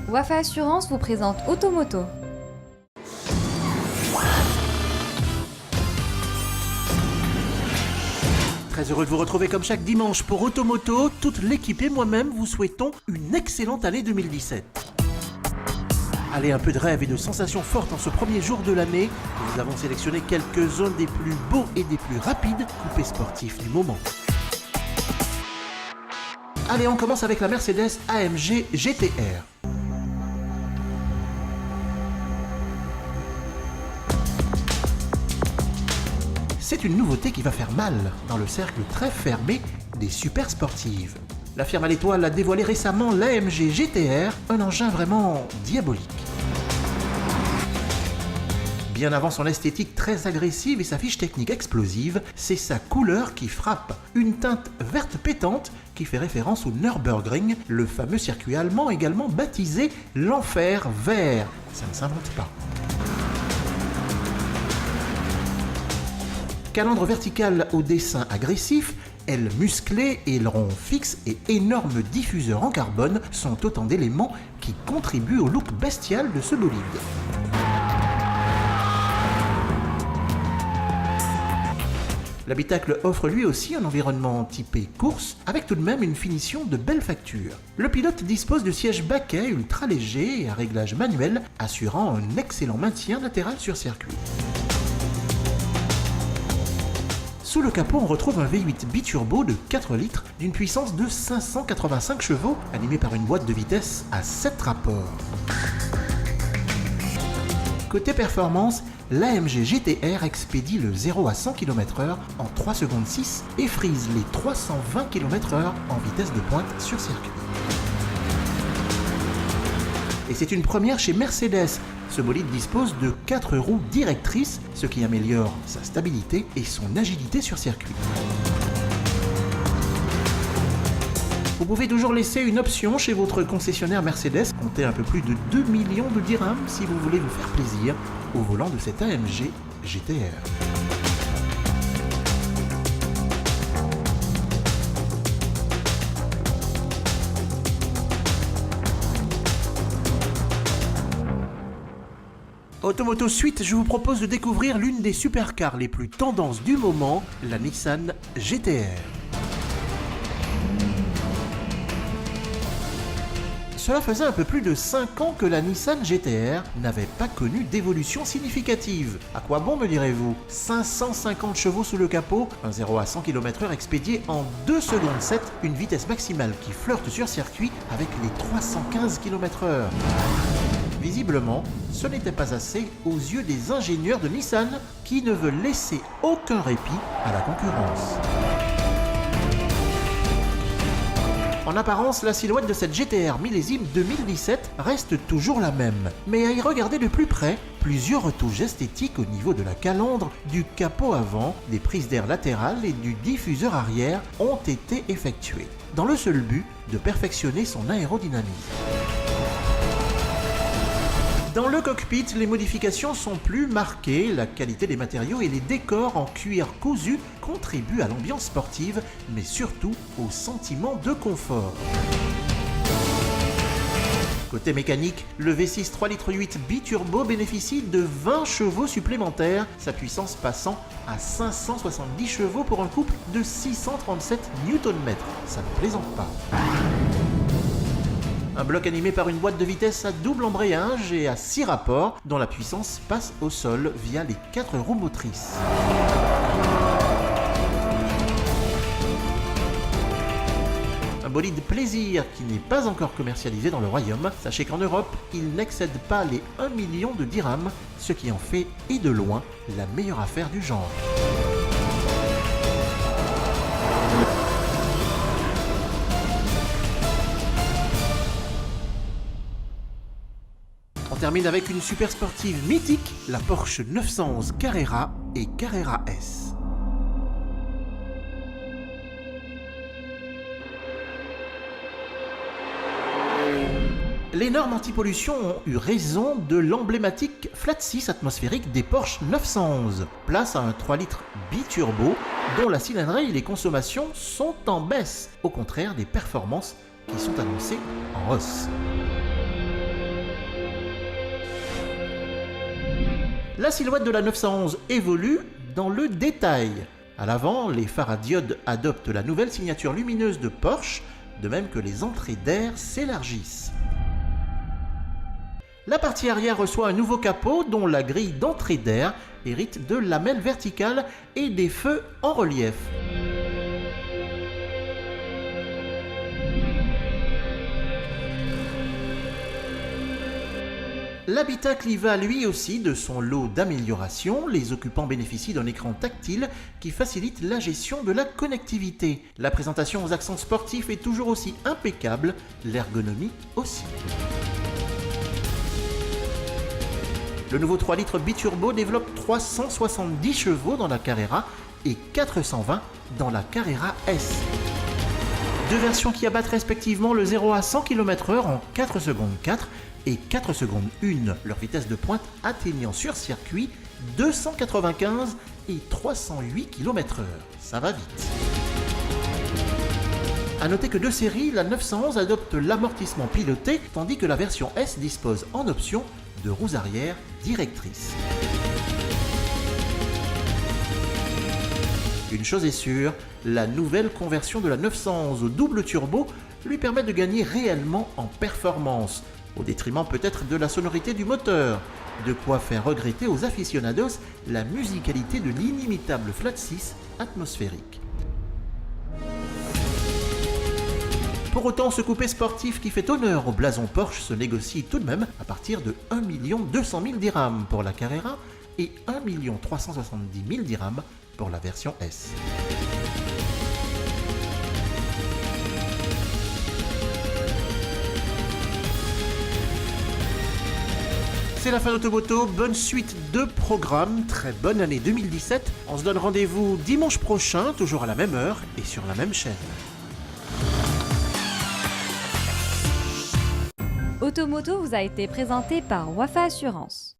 Wafa Assurance vous présente Automoto. Très heureux de vous retrouver comme chaque dimanche pour Automoto. Toute l'équipe et moi-même vous souhaitons une excellente année 2017. Allez, un peu de rêve et de sensations fortes en ce premier jour de l'année. Nous avons sélectionné quelques-uns des plus beaux et des plus rapides coupés sportifs du moment. Allez, on commence avec la Mercedes AMG GT-R. C'est une nouveauté qui va faire mal dans le cercle très fermé des super sportives. La firme à l'étoile a dévoilé récemment l'AMG GT-R, un engin vraiment diabolique. Bien avant son esthétique très agressive et sa fiche technique explosive, c'est sa couleur qui frappe. Une teinte verte pétante qui fait référence au Nürburgring, le fameux circuit allemand également baptisé l'enfer vert. Ça ne s'invente pas. Calandre verticale au dessin agressif, ailes musclées, ailerons fixes et énormes diffuseurs en carbone sont autant d'éléments qui contribuent au look bestial de ce bolide. L'habitacle offre lui aussi un environnement typé course, avec tout de même une finition de belle facture. Le pilote dispose de sièges baquets ultra légers et à réglage manuel, assurant un excellent maintien latéral sur circuit. Sous le capot, on retrouve un V8 biturbo de 4 litres d'une puissance de 585 chevaux, animé par une boîte de vitesse à 7 rapports. Côté performance, l'AMG GT-R expédie le 0 à 100 km/h en 3 secondes 6 et frise les 320 km/h en vitesse de pointe sur circuit. Et c'est une première chez Mercedes. Ce bolide dispose de 4 roues directrices, ce qui améliore sa stabilité et son agilité sur circuit. Vous pouvez toujours laisser une option chez votre concessionnaire Mercedes, comptez un peu plus de 2 millions de dirhams si vous voulez vous faire plaisir au volant de cette AMG GT-R. Automoto Suite, je vous propose de découvrir l'une des supercars les plus tendances du moment, la Nissan GT-R. Cela faisait un peu plus de 5 ans que la Nissan GT-R n'avait pas connu d'évolution significative. À quoi bon, me direz-vous? 550 chevaux sous le capot, un 0 à 100 km/h expédié en 2 secondes 7, une vitesse maximale qui flirte sur circuit avec les 315 km/h. Visiblement, ce n'était pas assez aux yeux des ingénieurs de Nissan qui ne veulent laisser aucun répit à la concurrence. En apparence, la silhouette de cette GT-R millésime 2017 reste toujours la même. Mais à y regarder de plus près, plusieurs retouches esthétiques au niveau de la calandre, du capot avant, des prises d'air latérales et du diffuseur arrière ont été effectuées, dans le seul but de perfectionner son aérodynamisme. Dans le cockpit, les modifications sont plus marquées, la qualité des matériaux et les décors en cuir cousu contribuent à l'ambiance sportive, mais surtout au sentiment de confort. Côté mécanique, le V6 3,8 litres biturbo bénéficie de 20 chevaux supplémentaires, sa puissance passant à 570 chevaux pour un couple de 637 Nm. Ça ne plaisante pas. Un bloc animé par une boîte de vitesse à double embrayage et à 6 rapports, dont la puissance passe au sol via les 4 roues motrices. Un bolide plaisir qui n'est pas encore commercialisé dans le royaume. Sachez qu'en Europe, il n'excède pas les 1 million de dirhams, ce qui en fait, et de loin, la meilleure affaire du genre. On termine avec une super sportive mythique, la Porsche 911 Carrera et Carrera S. Les normes anti-pollution ont eu raison de l'emblématique Flat 6 atmosphérique des Porsche 911. Place à un 3 litres biturbo dont la cylindrée et les consommations sont en baisse, au contraire des performances qui sont annoncées en hausse. La silhouette de la 911 évolue dans le détail. À l'avant, les phares à diode adoptent la nouvelle signature lumineuse de Porsche, de même que les entrées d'air s'élargissent. La partie arrière reçoit un nouveau capot dont la grille d'entrée d'air hérite de lamelles verticales et des feux en relief. L'habitacle y va lui aussi de son lot d'améliorations. Les occupants bénéficient d'un écran tactile qui facilite la gestion de la connectivité. La présentation aux accents sportifs est toujours aussi impeccable, l'ergonomie aussi. Le nouveau 3 litres biturbo développe 370 chevaux dans la Carrera et 420 dans la Carrera S. Deux versions qui abattent respectivement le 0 à 100 km/h en 4 secondes 4 et 4 secondes 1, leur vitesse de pointe atteignant sur circuit 295 et 308 km/h. Ça va vite. A noter que de série, la 911 adopte l'amortissement piloté, tandis que la version S dispose en option de roues arrière directrices. Une chose est sûre, la nouvelle conversion de la 911 au double turbo lui permet de gagner réellement en performance, au détriment peut-être de la sonorité du moteur, de quoi faire regretter aux aficionados la musicalité de l'inimitable Flat 6 atmosphérique. Pour autant, ce coupé sportif qui fait honneur au blason Porsche se négocie tout de même à partir de 1 200 000 dirhams pour la Carrera et 1 370 000 dirhams pour la version S. C'est la fin d'Automoto, bonne suite de programmes, très bonne année 2017. On se donne rendez-vous dimanche prochain, toujours à la même heure et sur la même chaîne. Automoto vous a été présenté par Wafa Assurance.